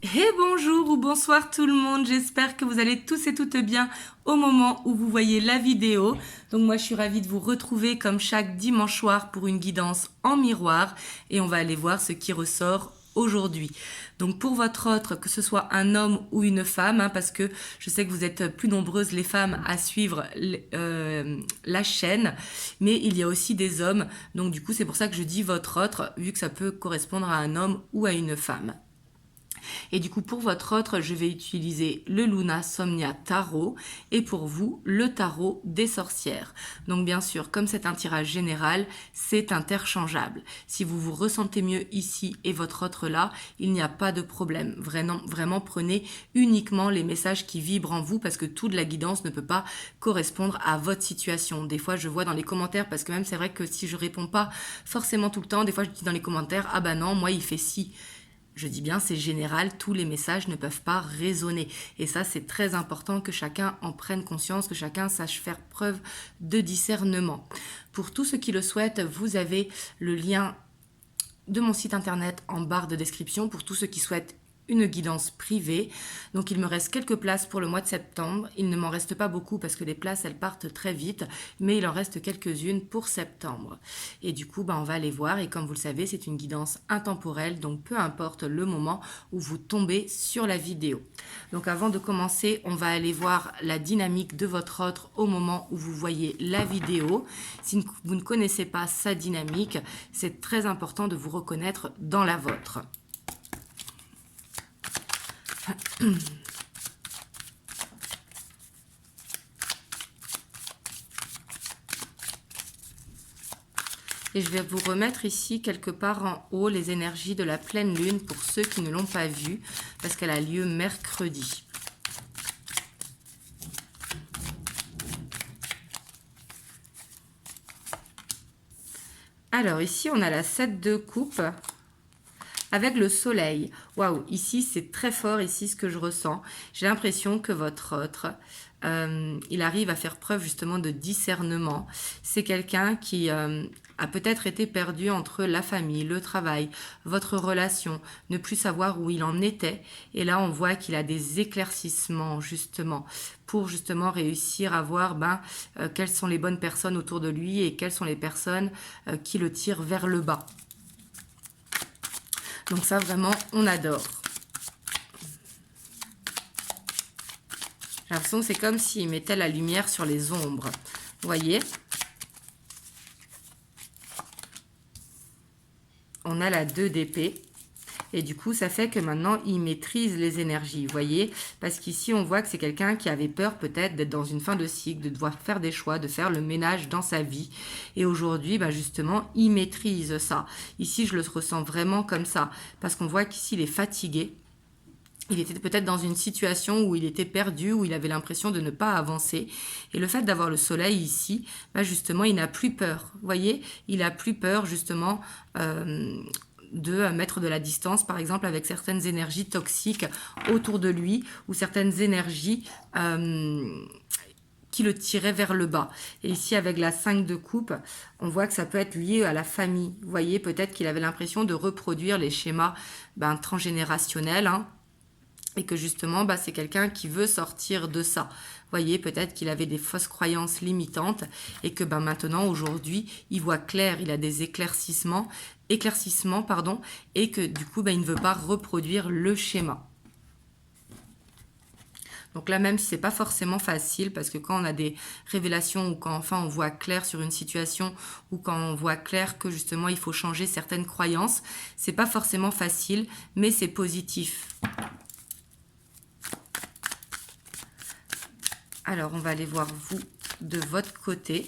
Et bonjour ou bonsoir tout le monde, j'espère que vous allez tous et toutes bien au moment où vous voyez la vidéo. Donc moi je suis ravie de vous retrouver comme chaque dimanche soir pour une guidance en miroir et on va aller voir ce qui ressort aujourd'hui. Donc pour votre autre, que ce soit un homme ou une femme, parce que je sais que vous êtes plus nombreuses les femmes à suivre la chaîne, mais il y a aussi des hommes, donc du coup c'est pour ça que je dis votre autre, vu que ça peut correspondre à un homme ou à une femme. Et du coup, pour votre autre, je vais utiliser le Luna Somnia Tarot et pour vous, le Tarot des sorcières. Donc bien sûr, comme c'est un tirage général, c'est interchangeable. Si vous vous ressentez mieux ici et votre autre là, il n'y a pas de problème. Vraiment, vraiment, prenez uniquement les messages qui vibrent en vous parce que toute la guidance ne peut pas correspondre à votre situation. Des fois, je vois dans les commentaires, parce que même c'est vrai que si je réponds pas forcément tout le temps, des fois je dis dans les commentaires, ah bah non, moi il fait ci. Je dis bien, c'est général, tous les messages ne peuvent pas résonner. Et ça, c'est très important que chacun en prenne conscience, que chacun sache faire preuve de discernement. Pour tous ceux qui le souhaitent, vous avez le lien de mon site internet en barre de description pour tous ceux qui souhaitent une guidance privée. Donc il me reste quelques places pour le mois de septembre. Il ne m'en reste pas beaucoup parce que les places elles partent très vite, mais il en reste quelques-unes pour septembre. Et du coup, on va aller voir. Et comme vous le savez, c'est une guidance intemporelle, donc peu importe le moment où vous tombez sur la vidéo. Donc avant de commencer, on va aller voir la dynamique de votre autre au moment où vous voyez la vidéo. Si vous ne connaissez pas sa dynamique, c'est très important de vous reconnaître dans la vôtre. Et je vais vous remettre ici quelque part en haut les énergies de la pleine lune pour ceux qui ne l'ont pas vue, parce qu'elle a lieu mercredi. Alors ici on a la 7 de coupe avec le soleil. Waouh, ici c'est très fort, ici ce que je ressens. J'ai l'impression que votre autre, il arrive à faire preuve justement de discernement. C'est quelqu'un qui a peut-être été perdu entre la famille, le travail, votre relation, ne plus savoir où il en était. Et là on voit qu'il a des éclaircissements justement pour justement réussir à voir quelles sont les bonnes personnes autour de lui et quelles sont les personnes qui le tirent vers le bas. Donc ça, vraiment, on adore. J'ai l'impression que c'est comme s'il mettait la lumière sur les ombres. Vous voyez? On a la 2 d'épée. Et du coup, ça fait que maintenant, il maîtrise les énergies, vous voyez? Parce qu'ici, on voit que c'est quelqu'un qui avait peur peut-être d'être dans une fin de cycle, de devoir faire des choix, de faire le ménage dans sa vie. Et aujourd'hui, justement, il maîtrise ça. Ici, je le ressens vraiment comme ça. Parce qu'on voit qu'ici, il est fatigué. Il était peut-être dans une situation où il était perdu, où il avait l'impression de ne pas avancer. Et le fait d'avoir le soleil ici, justement, il n'a plus peur. Vous voyez? Il n'a plus peur, justement, de mettre de la distance, par exemple, avec certaines énergies toxiques autour de lui ou certaines énergies qui le tiraient vers le bas. Et ici, avec la 5 de coupe, on voit que ça peut être lié à la famille. Vous voyez, peut-être qu'il avait l'impression de reproduire les schémas transgénérationnels, et que justement, c'est quelqu'un qui veut sortir de ça. Vous voyez, peut-être qu'il avait des fausses croyances limitantes et que maintenant, aujourd'hui, il voit clair, il a des éclaircissements, et que du coup, il ne veut pas reproduire le schéma. Donc là, même si c'est pas forcément facile, parce que quand on a des révélations ou quand enfin on voit clair sur une situation ou quand on voit clair que justement il faut changer certaines croyances, c'est pas forcément facile, mais c'est positif. Alors, on va aller voir vous de votre côté.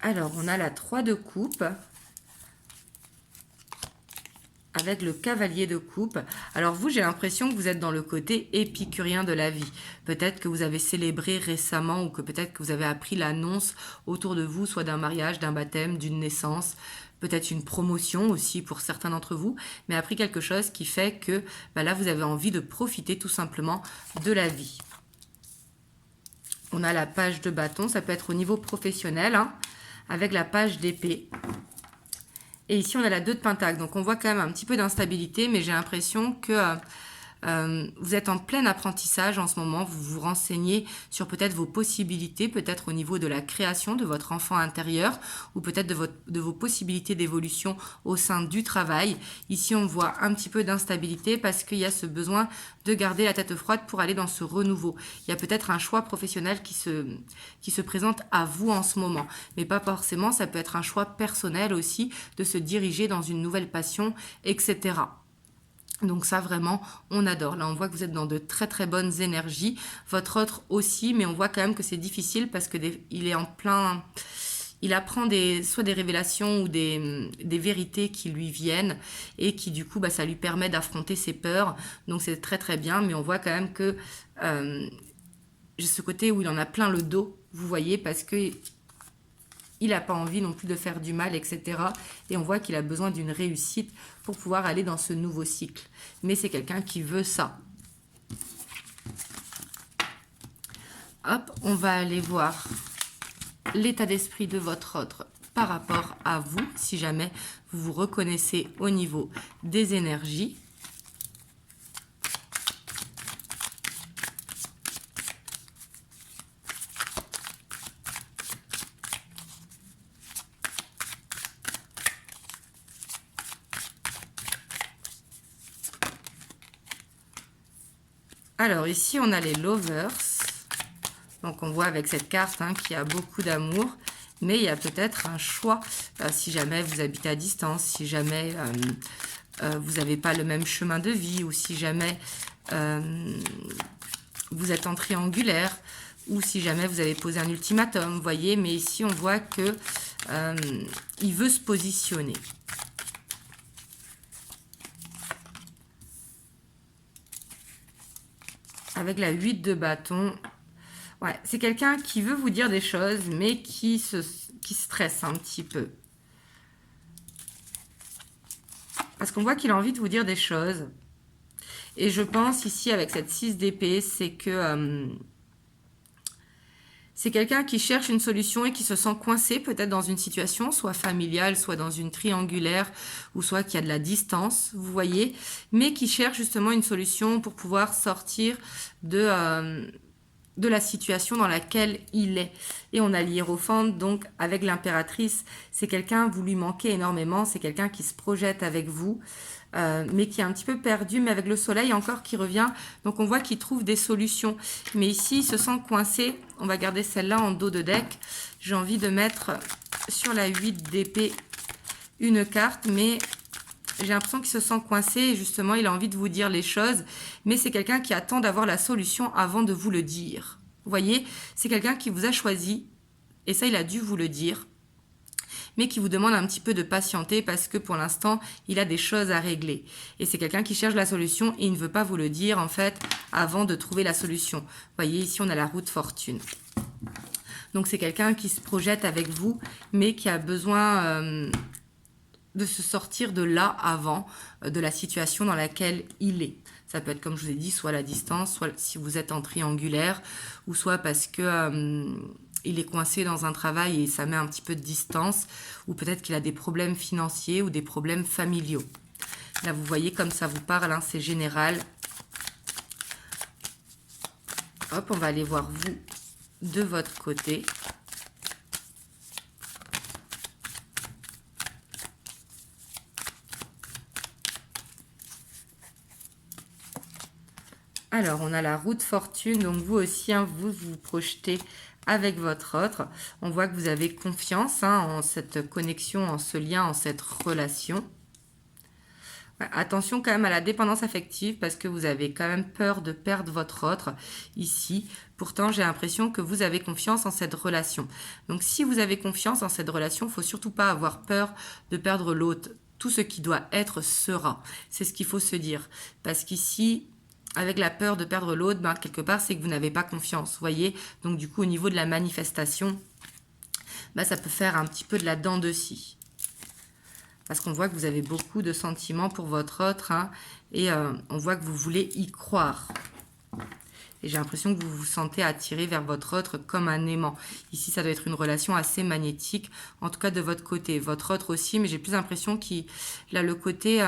Alors, on a la 3 de coupe avec le cavalier de coupe. Alors vous, j'ai l'impression que vous êtes dans le côté épicurien de la vie. Peut-être que vous avez célébré récemment ou que peut-être que vous avez appris l'annonce autour de vous, soit d'un mariage, d'un baptême, d'une naissance, peut-être une promotion aussi pour certains d'entre vous, mais appris quelque chose qui fait que là, vous avez envie de profiter tout simplement de la vie. On a la page de bâton, ça peut être au niveau professionnel, avec la page d'épée. Et ici, on a la 2 de Pentacle. Donc, on voit quand même un petit peu d'instabilité, mais j'ai l'impression que vous êtes en plein apprentissage en ce moment. Vous vous renseignez sur peut-être vos possibilités, peut-être au niveau de la création de votre enfant intérieur, ou peut-être de vos possibilités d'évolution au sein du travail. Ici, on voit un petit peu d'instabilité parce qu'il y a ce besoin de garder la tête froide pour aller dans ce renouveau. Il y a peut-être un choix professionnel qui se présente à vous en ce moment, mais pas forcément, ça peut être un choix personnel aussi, de se diriger dans une nouvelle passion, etc. Donc ça, vraiment, on adore. Là, on voit que vous êtes dans de très très bonnes énergies. Votre autre aussi, mais on voit quand même que c'est difficile parce que il est en plein... Il apprend soit des révélations ou des vérités qui lui viennent et qui du coup, ça lui permet d'affronter ses peurs. Donc c'est très très bien, mais on voit quand même que ce côté où il en a plein le dos, vous voyez, parce que il n'a pas envie non plus de faire du mal, etc. Et on voit qu'il a besoin d'une réussite pour pouvoir aller dans ce nouveau cycle. Mais c'est quelqu'un qui veut ça. Hop, on va aller voir l'état d'esprit de votre autre par rapport à vous, si jamais vous vous reconnaissez au niveau des énergies. Alors ici, on a les lovers. Donc on voit avec cette carte qu'il y a beaucoup d'amour, mais il y a peut-être un choix si jamais vous habitez à distance, si jamais vous n'avez pas le même chemin de vie, ou si jamais vous êtes en triangulaire, ou si jamais vous avez posé un ultimatum, vous voyez. Mais ici, on voit que il veut se positionner. Avec la 8 de bâton, ouais, c'est quelqu'un qui veut vous dire des choses, mais qui stresse un petit peu. Parce qu'on voit qu'il a envie de vous dire des choses. Et je pense ici, avec cette 6 d'épée, c'est que c'est quelqu'un qui cherche une solution et qui se sent coincé peut-être dans une situation, soit familiale, soit dans une triangulaire, ou soit qui a de la distance, vous voyez, mais qui cherche justement une solution pour pouvoir sortir de la situation dans laquelle il est. Et on a l'hiérophante, donc avec l'impératrice, c'est quelqu'un, vous lui manquez énormément, c'est quelqu'un qui se projette avec vous, mais qui est un petit peu perdu, mais avec le soleil encore qui revient, donc on voit qu'il trouve des solutions. Mais ici, il se sent coincé. On va garder celle-là en dos de deck. J'ai envie de mettre sur la 8 d'épée une carte, mais j'ai l'impression qu'il se sent coincé et justement, il a envie de vous dire les choses, mais c'est quelqu'un qui attend d'avoir la solution avant de vous le dire. Vous voyez, c'est quelqu'un qui vous a choisi, et ça, il a dû vous le dire, mais qui vous demande un petit peu de patienter parce que pour l'instant, il a des choses à régler. Et c'est quelqu'un qui cherche la solution et il ne veut pas vous le dire, en fait, avant de trouver la solution. Vous voyez, ici, on a la roue de fortune. Donc, c'est quelqu'un qui se projette avec vous, mais qui a besoin de se sortir de là avant, de la situation dans laquelle il est. Ça peut être, comme je vous ai dit, soit la distance, soit si vous êtes en triangulaire, ou soit parce que il est coincé dans un travail et ça met un petit peu de distance, ou peut-être qu'il a des problèmes financiers ou des problèmes familiaux. Là, vous voyez comme ça vous parle, c'est général. Hop, on va aller voir vous de votre côté. Alors, on a la roue de fortune, donc vous aussi, vous vous projetez avec votre autre. On voit que vous avez confiance en cette connexion, en ce lien, en cette relation. Ouais, attention quand même à la dépendance affective parce que vous avez quand même peur de perdre votre autre ici. Pourtant, j'ai l'impression que vous avez confiance en cette relation. Donc, si vous avez confiance en cette relation, il ne faut surtout pas avoir peur de perdre l'autre. Tout ce qui doit être sera. C'est ce qu'il faut se dire. Parce qu'ici, avec la peur de perdre l'autre, quelque part, c'est que vous n'avez pas confiance, vous voyez. Donc, du coup, au niveau de la manifestation, ça peut faire un petit peu de la dent de scie. Parce qu'on voit que vous avez beaucoup de sentiments pour votre autre, et on voit que vous voulez y croire. Et j'ai l'impression que vous vous sentez attiré vers votre autre comme un aimant. Ici, ça doit être une relation assez magnétique, en tout cas de votre côté. Votre autre aussi, mais j'ai plus l'impression qu'il a le côté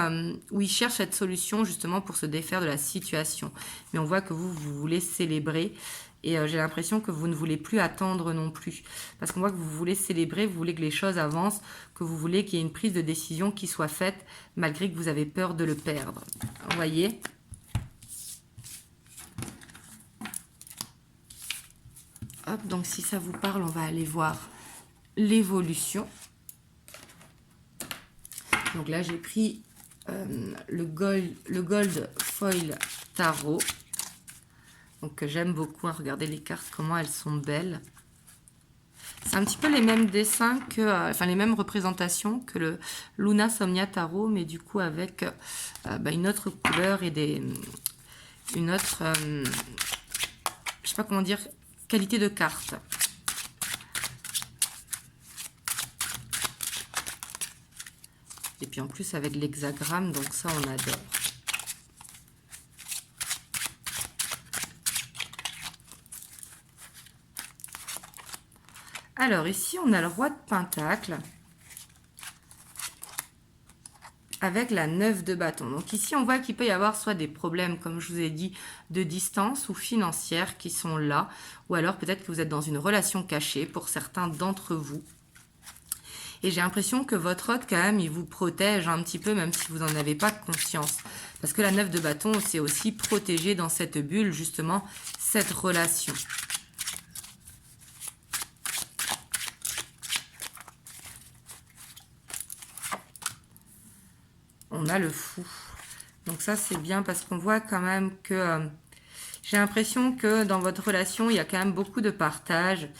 où il cherche cette solution justement pour se défaire de la situation. Mais on voit que vous voulez célébrer. Et j'ai l'impression que vous ne voulez plus attendre non plus. Parce qu'on voit que vous voulez célébrer, vous voulez que les choses avancent, que vous voulez qu'il y ait une prise de décision qui soit faite, malgré que vous avez peur de le perdre. Vous voyez ? Hop, donc si ça vous parle, on va aller voir l'évolution. Donc là, j'ai pris le Gold Foil Tarot. Donc j'aime beaucoup, hein, regardez les cartes, comment elles sont belles. C'est un petit peu les mêmes dessins que, enfin les mêmes représentations que le Luna Somnia Tarot, mais du coup avec une autre couleur et une autre, je sais pas comment dire, qualité de carte. Et puis en plus avec l'hexagramme, donc ça on adore. Alors ici, on a le roi de Pentacle avec la 9 de bâton. Donc ici, on voit qu'il peut y avoir soit des problèmes, comme je vous ai dit, de distance ou financières qui sont là. Ou alors peut-être que vous êtes dans une relation cachée pour certains d'entre vous. Et j'ai l'impression que votre hôte, quand même, il vous protège un petit peu, même si vous n'en avez pas conscience. Parce que la 9 de bâton, c'est aussi protéger dans cette bulle, justement, cette relation. On a le fou. Donc ça, c'est bien parce qu'on voit quand même que j'ai l'impression que dans votre relation, il y a quand même beaucoup de partage,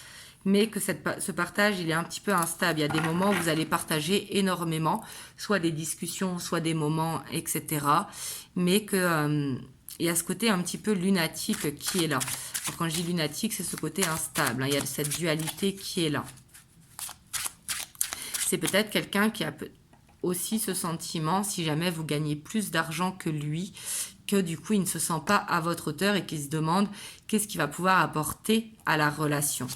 mais que ce partage, il est un petit peu instable. Il y a des moments où vous allez partager énormément, soit des discussions, soit des moments, etc. Mais que il y a ce côté un petit peu lunatique qui est là. Alors, quand je dis lunatique, c'est ce côté instable, hein. Il y a cette dualité qui est là. C'est peut-être quelqu'un qui a aussi ce sentiment, si jamais vous gagnez plus d'argent que lui, que du coup il ne se sent pas à votre hauteur et qu'il se demande qu'est-ce qu'il va pouvoir apporter à la relation.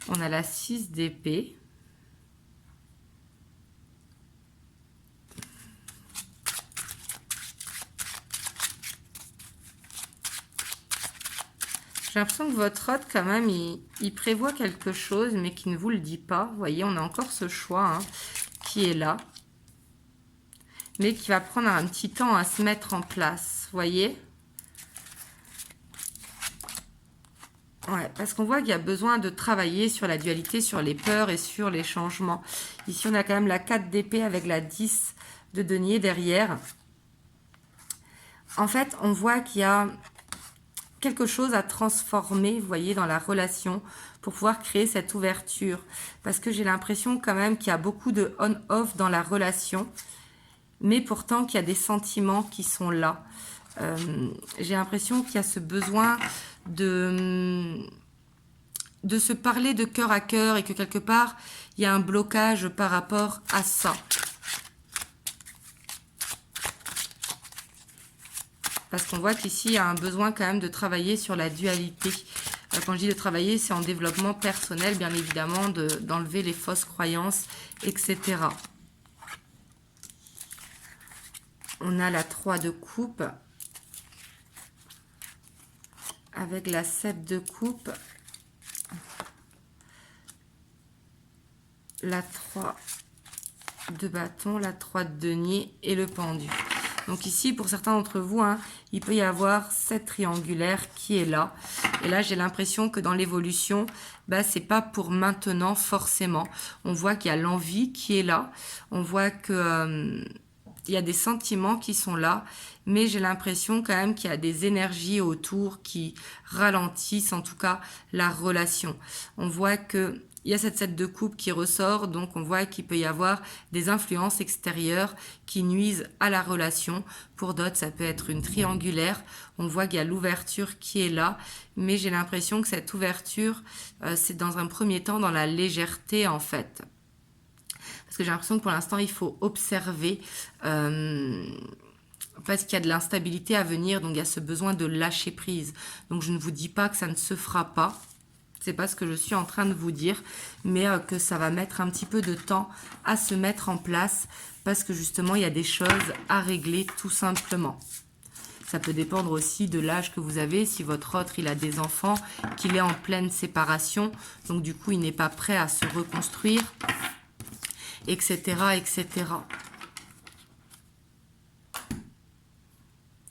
On a la 6 d'épée. J'ai l'impression que votre hôte, quand même, il prévoit quelque chose, mais qui ne vous le dit pas. Vous voyez, on a encore ce choix, hein, qui est là, mais qui va prendre un petit temps à se mettre en place. Vous voyez ? Ouais, parce qu'on voit qu'il y a besoin de travailler sur la dualité, sur les peurs et sur les changements. Ici, on a quand même la 4 d'épée avec la 10 de denier derrière. En fait, on voit qu'il y a quelque chose à transformer, vous voyez, dans la relation pour pouvoir créer cette ouverture. Parce que j'ai l'impression quand même qu'il y a beaucoup de on-off dans la relation, mais pourtant qu'il y a des sentiments qui sont là. J'ai l'impression qu'il y a ce besoin de se parler de cœur à cœur et que quelque part, il y a un blocage par rapport à ça. Parce qu'on voit qu'ici, il y a un besoin quand même de travailler sur la dualité. Quand je dis de travailler, c'est en développement personnel, bien évidemment, d'enlever les fausses croyances, etc. On a la 3 de coupe avec la 7 de coupe, la 3 de bâton, la 3 de denier et le pendu. Donc ici, pour certains d'entre vous, hein, il peut y avoir cette triangulaire qui est là. Et là, j'ai l'impression que dans l'évolution, c'est pas pour maintenant forcément. On voit qu'il y a l'envie qui est là. On voit que il y a des sentiments qui sont là. Mais j'ai l'impression quand même qu'il y a des énergies autour qui ralentissent en tout cas la relation. On voit que il y a cette 7 de coupe qui ressort, donc on voit qu'il peut y avoir des influences extérieures qui nuisent à la relation. Pour d'autres, ça peut être une triangulaire. On voit qu'il y a l'ouverture qui est là, mais j'ai l'impression que cette ouverture, c'est dans un premier temps dans la légèreté en fait. Parce que j'ai l'impression que pour l'instant, il faut observer parce qu'il y a de l'instabilité à venir, donc il y a ce besoin de lâcher prise. Donc je ne vous dis pas que ça ne se fera pas, c'est pas ce que je suis en train de vous dire, mais que ça va mettre un petit peu de temps à se mettre en place, parce que justement il y a des choses à régler tout simplement. Ça peut dépendre aussi de l'âge que vous avez, si votre autre il a des enfants, qu'il est en pleine séparation, donc du coup il n'est pas prêt à se reconstruire, etc., etc.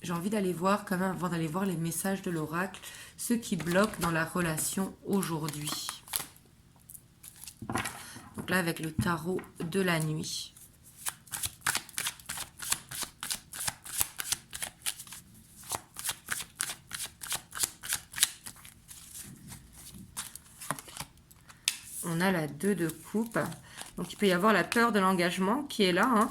J'ai envie d'aller voir quand même, avant d'aller voir les messages de l'oracle, ce qui bloque dans la relation aujourd'hui. Donc là, avec le tarot de la nuit. On a la 2 de coupe. Donc il peut y avoir la peur de l'engagement qui est là, hein.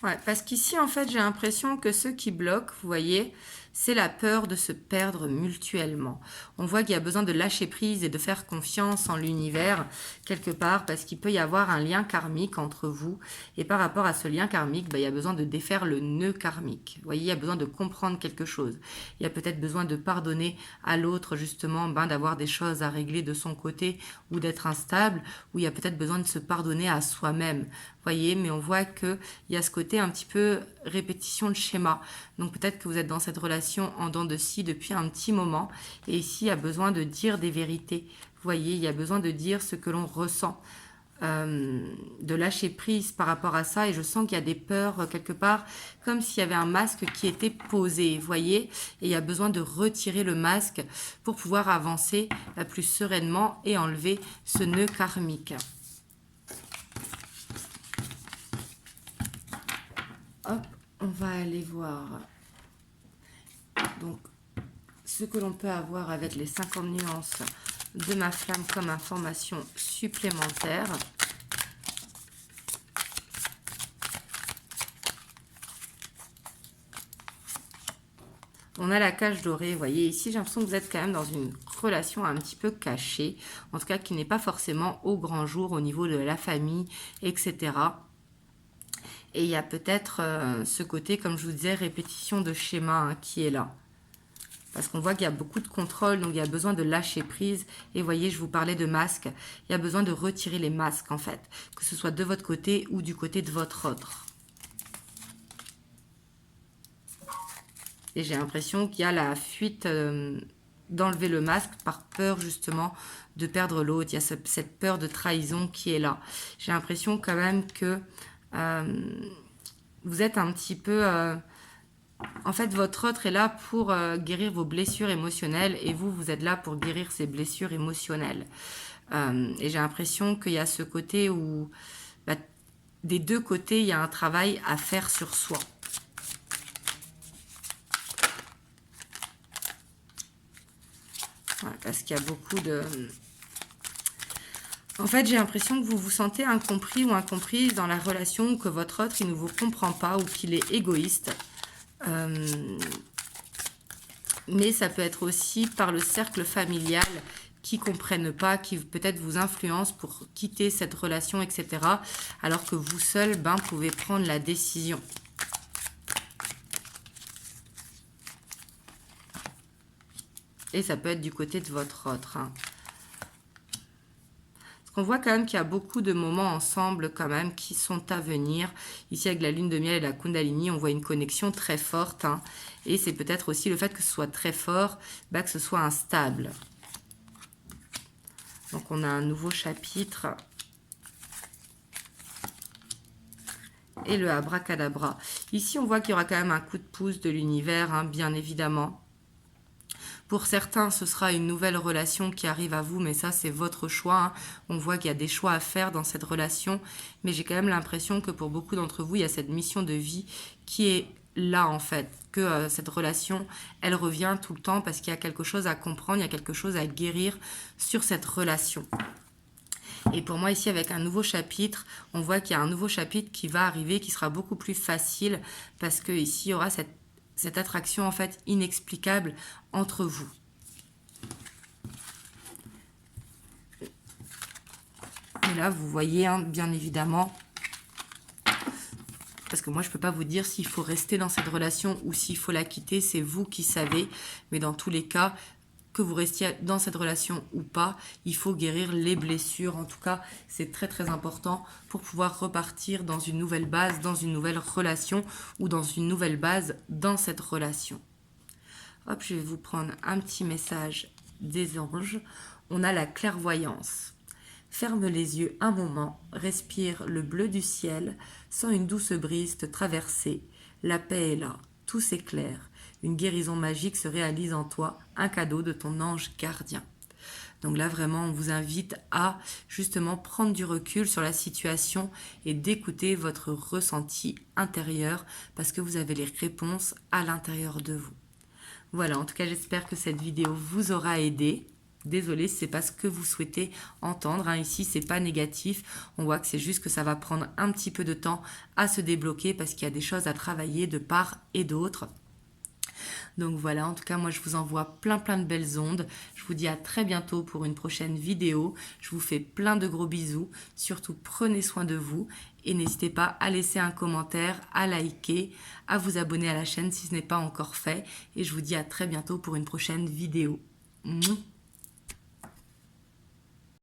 Ouais, parce qu'ici, en fait, j'ai l'impression que ce qui bloque, vous voyez, c'est la peur de se perdre mutuellement. On voit qu'il y a besoin de lâcher prise et de faire confiance en l'univers, quelque part, parce qu'il peut y avoir un lien karmique entre vous. Et par rapport à ce lien karmique, il y a besoin de défaire le nœud karmique. Vous voyez, il y a besoin de comprendre quelque chose. Il y a peut-être besoin de pardonner à l'autre, justement, d'avoir des choses à régler de son côté ou d'être instable, ou il y a peut-être besoin de se pardonner à soi-même. Voyez, mais on voit qu'il y a ce côté un petit peu répétition de schéma. Donc peut-être que vous êtes dans cette relation en dents de scie depuis un petit moment. Et ici, il y a besoin de dire des vérités. Vous voyez, il y a besoin de dire ce que l'on ressent. De lâcher prise par rapport à ça. Et je sens qu'il y a des peurs quelque part, comme s'il y avait un masque qui était posé. Vous voyez, et il y a besoin de retirer le masque pour pouvoir avancer plus sereinement et enlever ce nœud karmique. Hop, on va aller voir donc ce que l'on peut avoir avec les 50 nuances de ma flamme comme information supplémentaire. On a la cage dorée, vous voyez, ici j'ai l'impression que vous êtes quand même dans une relation un petit peu cachée, en tout cas qui n'est pas forcément au grand jour au niveau de la famille, etc. Et il y a peut-être ce côté, comme je vous disais, répétition de schéma qui est là. Parce qu'on voit qu'il y a beaucoup de contrôle, donc il y a besoin de lâcher prise. Et vous voyez, je vous parlais de masques. Il y a besoin de retirer les masques, en fait. Que ce soit de votre côté ou du côté de votre autre. Et j'ai l'impression qu'il y a la fuite d'enlever le masque par peur, justement, de perdre l'autre. Il y a cette peur de trahison qui est là. J'ai l'impression quand même que vous êtes un petit peu... en fait, votre autre est là pour guérir vos blessures émotionnelles et vous, vous êtes là pour guérir ces blessures émotionnelles. Et j'ai l'impression qu'il y a ce côté où, des deux côtés, il y a un travail à faire sur soi. Voilà, parce qu'il y a beaucoup de... En fait, j'ai l'impression que vous vous sentez incompris ou incomprise dans la relation, ou que votre autre, il ne vous comprend pas ou qu'il est égoïste. Mais ça peut être aussi par le cercle familial qui ne comprennent pas, qui peut-être vous influencent pour quitter cette relation, etc. Alors que vous seul, pouvez prendre la décision. Et ça peut être du côté de votre autre. On voit quand même qu'il y a beaucoup de moments ensemble quand même qui sont à venir. Ici avec la lune de miel et la Kundalini, on voit une connexion très forte. Et c'est peut-être aussi le fait que ce soit très fort, que ce soit instable. Donc on a un nouveau chapitre. Et le abracadabra. Ici on voit qu'il y aura quand même un coup de pouce de l'univers, bien évidemment. Pour certains, ce sera une nouvelle relation qui arrive à vous, mais ça, c'est votre choix. On voit qu'il y a des choix à faire dans cette relation, mais j'ai quand même l'impression que pour beaucoup d'entre vous, il y a cette mission de vie qui est là, en fait. Que cette relation, elle revient tout le temps parce qu'il y a quelque chose à comprendre, il y a quelque chose à guérir sur cette relation. Et pour moi, ici, avec un nouveau chapitre, on voit qu'il y a un nouveau chapitre qui va arriver, qui sera beaucoup plus facile, parce que ici, il y aura cette attraction en fait inexplicable entre vous. Et là, vous voyez, hein, bien évidemment, parce que moi, je ne peux pas vous dire s'il faut rester dans cette relation ou s'il faut la quitter. C'est vous qui savez. Mais dans tous les cas, que vous restiez dans cette relation ou pas, il faut guérir les blessures. En tout cas, c'est très très important pour pouvoir repartir dans une nouvelle base, dans une nouvelle relation ou dans une nouvelle base dans cette relation. Hop, je vais vous prendre un petit message des anges. On a la clairvoyance. Ferme les yeux un moment, respire le bleu du ciel, sens une douce brise te traverser. La paix est là, tout s'éclaire. Une guérison magique se réalise en toi, un cadeau de ton ange gardien. Donc là, vraiment, on vous invite à justement prendre du recul sur la situation et d'écouter votre ressenti intérieur parce que vous avez les réponses à l'intérieur de vous. Voilà, en tout cas, j'espère que cette vidéo vous aura aidé. Désolée, c'est pas ce que vous souhaitez entendre. Hein. Ici, c'est pas négatif. On voit que c'est juste que ça va prendre un petit peu de temps à se débloquer parce qu'il y a des choses à travailler de part et d'autre. Donc voilà, en tout cas, moi, je vous envoie plein de belles ondes. Je vous dis à très bientôt pour une prochaine vidéo. Je vous fais plein de gros bisous. Surtout, prenez soin de vous. Et n'hésitez pas à laisser un commentaire, à liker, à vous abonner à la chaîne si ce n'est pas encore fait. Et je vous dis à très bientôt pour une prochaine vidéo. Mouah.